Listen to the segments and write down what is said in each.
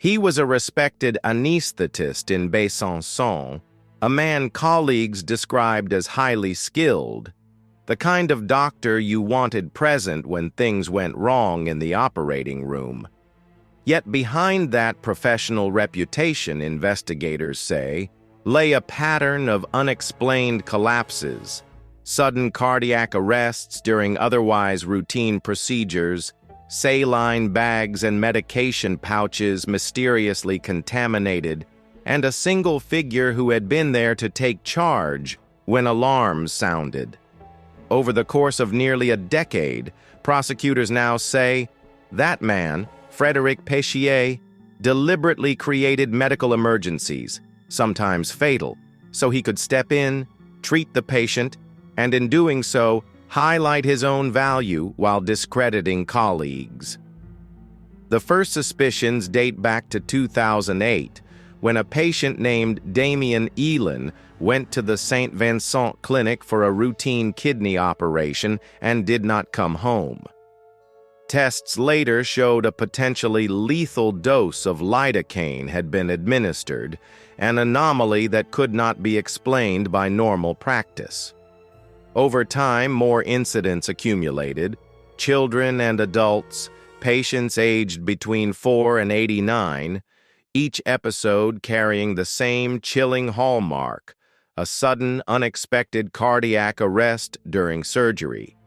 He was a respected anaesthetist in Besançon, a man colleagues described as highly skilled, the kind of doctor you wanted present when things went wrong in the operating room. Yet behind that professional reputation, investigators say, lay a pattern of unexplained collapses, sudden cardiac arrests during otherwise routine procedures, saline bags and medication pouches mysteriously contaminated, and a single figure who had been there to take charge when alarms sounded. Over the course of nearly a decade, prosecutors now say that man, Frédéric Péchier, deliberately created medical emergencies, sometimes fatal, so he could step in, treat the patient, and in doing so, highlight his own value while discrediting colleagues. The first suspicions date back to 2008, when a patient named Damien Elin went to the St. Vincent clinic for a routine kidney operation and did not come home. Tests later showed a potentially lethal dose of lidocaine had been administered, an anomaly that could not be explained by normal practice. Over time, more incidents accumulated. Children and adults, patients aged between 4 and 89, each episode carrying the same chilling hallmark, a sudden, unexpected cardiac arrest during surgery.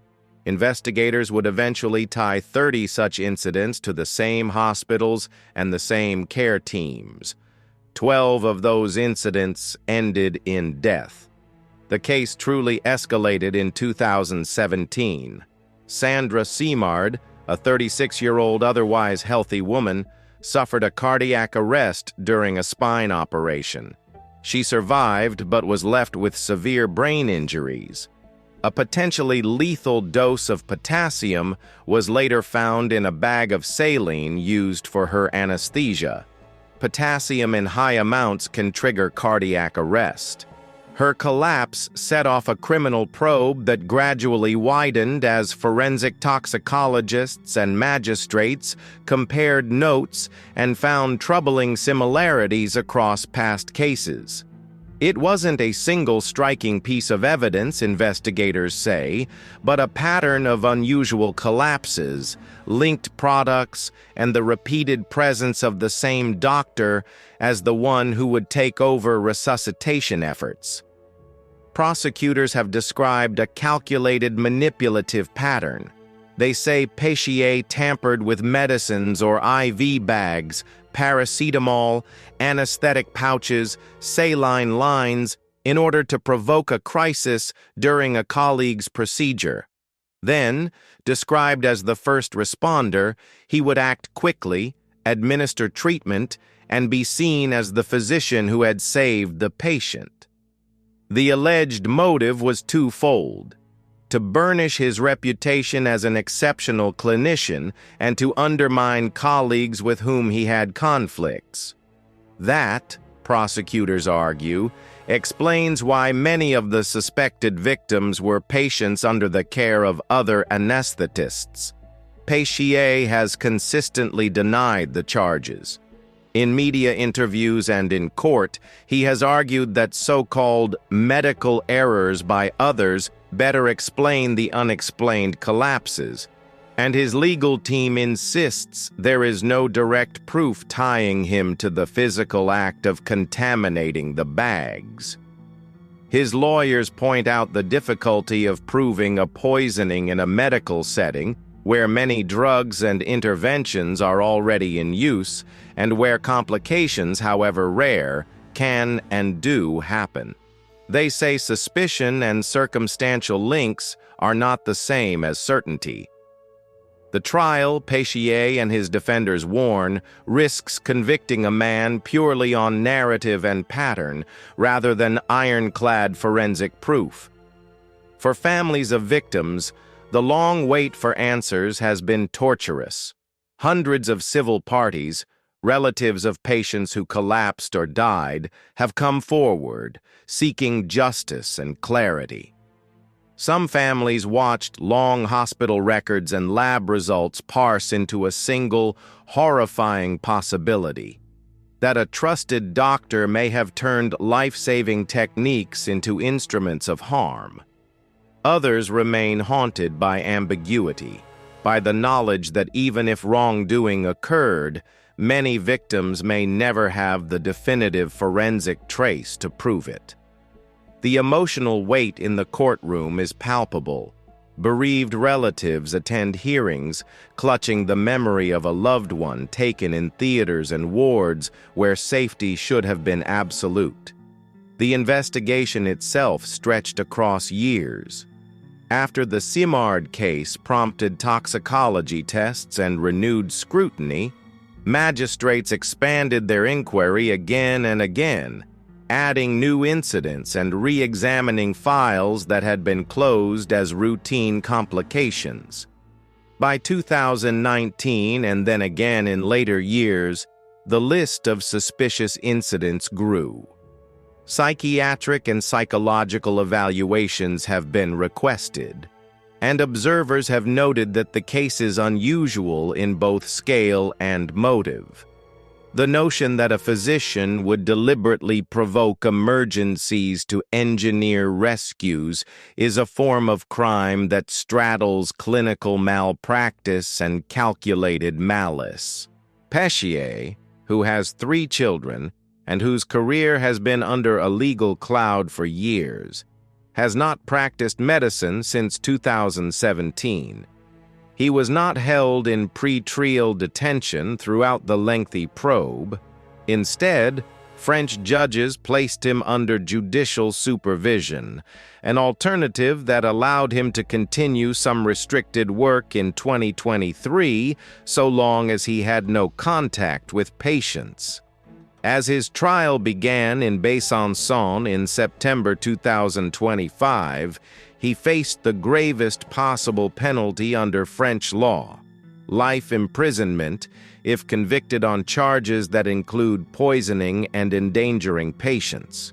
Investigators would eventually tie 30 such incidents to the same hospitals and the same care teams. 12 of those incidents ended in death. The case truly escalated in 2017. Sandra Simard, a 36-year-old otherwise healthy woman, suffered a cardiac arrest during a spine operation. She survived but was left with severe brain injuries. A potentially lethal dose of potassium was later found in a bag of saline used for her anesthesia. Potassium in high amounts can trigger cardiac arrest. Her collapse set off a criminal probe that gradually widened as forensic toxicologists and magistrates compared notes and found troubling similarities across past cases. It wasn't a single striking piece of evidence, investigators say, but a pattern of unusual collapses, linked products, and the repeated presence of the same doctor as the one who would take over resuscitation efforts. Prosecutors have described a calculated manipulative pattern. They say Péchier tampered with medicines or IV bags, paracetamol, anesthetic pouches, saline lines in order to provoke a crisis during a colleague's procedure. Then, described as the first responder, he would act quickly, administer treatment, and be seen as the physician who had saved the patient. The alleged motive was twofold: to burnish his reputation as an exceptional clinician and to undermine colleagues with whom he had conflicts. That, prosecutors argue, explains why many of the suspected victims were patients under the care of other anesthetists. Péchier has consistently denied the charges. In media interviews and in court, he has argued that so-called medical errors by others better explain the unexplained collapses, and his legal team insists there is no direct proof tying him to the physical act of contaminating the bags. His lawyers point out the difficulty of proving a poisoning in a medical setting, where many drugs and interventions are already in use, and where complications, however rare, can and do happen. They say suspicion and circumstantial links are not the same as certainty. The trial, Péchier and his defenders warn, risks convicting a man purely on narrative and pattern, rather than ironclad forensic proof. For families of victims, the long wait for answers has been torturous. Hundreds of civil parties, relatives of patients who collapsed or died, have come forward, seeking justice and clarity. Some families watched long hospital records and lab results parse into a single, horrifying possibility. that a trusted doctor may have turned life-saving techniques into instruments of harm. Others remain haunted by ambiguity, by the knowledge that even if wrongdoing occurred, many victims may never have the definitive forensic trace to prove it. The emotional weight in the courtroom is palpable. Bereaved relatives attend hearings, clutching the memory of a loved one taken in theaters and wards where safety should have been absolute. The investigation itself stretched across years. After the Simard case prompted toxicology tests and renewed scrutiny, magistrates expanded their inquiry again and again, adding new incidents and re-examining files that had been closed as routine complications. By 2019, and then again in later years, the list of suspicious incidents grew. Psychiatric and psychological evaluations have been requested, and observers have noted that the case is unusual in both scale and motive. The notion that a physician would deliberately provoke emergencies to engineer rescues is a form of crime that straddles clinical malpractice and calculated malice. Péchier, who has 3 children and whose career has been under a legal cloud for years, has not practiced medicine since 2017. He was not held in pretrial detention throughout the lengthy probe. Instead, French judges placed him under judicial supervision, an alternative that allowed him to continue some restricted work in 2023 so long as he had no contact with patients. As his trial began in Besançon in September 2025, he faced the gravest possible penalty under French law: life imprisonment if convicted on charges that include poisoning and endangering patients.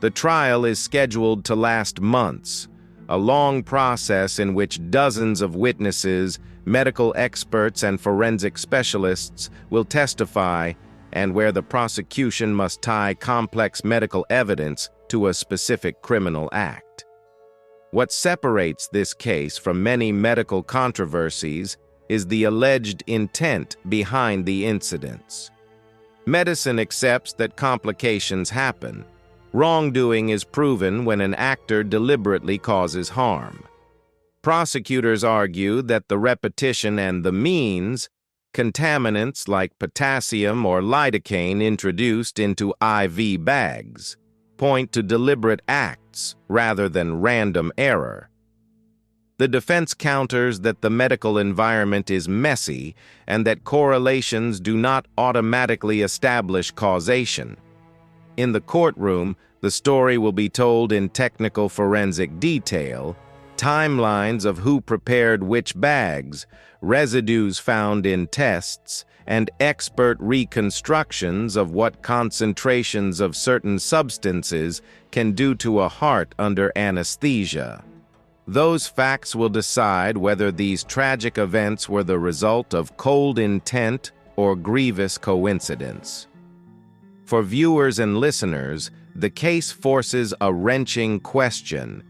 The trial is scheduled to last months, a long process in which dozens of witnesses, medical experts, and forensic specialists will testify, and where the prosecution must tie complex medical evidence to a specific criminal act. What separates this case from many medical controversies is the alleged intent behind the incidents. Medicine accepts that complications happen. Wrongdoing is proven when an actor deliberately causes harm. Prosecutors argue that the repetition and the means, contaminants like potassium or lidocaine introduced into IV bags, point to deliberate acts rather than random error. The defense counters that the medical environment is messy and that correlations do not automatically establish causation. In the courtroom, the story will be told in technical forensic detail, timelines of who prepared which bags, residues found in tests, and expert reconstructions of what concentrations of certain substances can do to a heart under anesthesia. Those facts will decide whether these tragic events were the result of cold intent or grievous coincidence. For viewers and listeners, the case forces a wrenching question.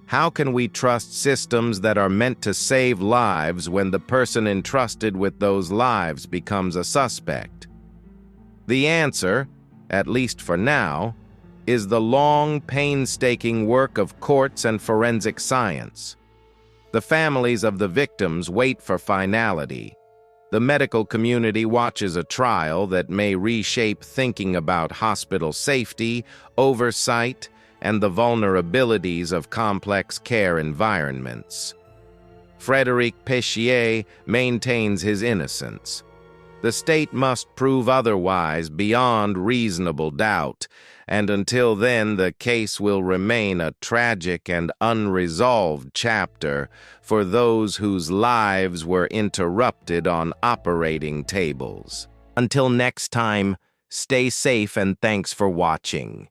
How can we trust systems that are meant to save lives when the person entrusted with those lives becomes a suspect? The answer, at least for now, is the long, painstaking work of courts and forensic science. The families of the victims wait for finality. The medical community watches a trial that may reshape thinking about hospital safety, oversight, and the vulnerabilities of complex care environments. Frédéric Péchier maintains his innocence. The state must prove otherwise beyond reasonable doubt, and until then the case will remain a tragic and unresolved chapter for those whose lives were interrupted on operating tables. Until next time, stay safe and thanks for watching.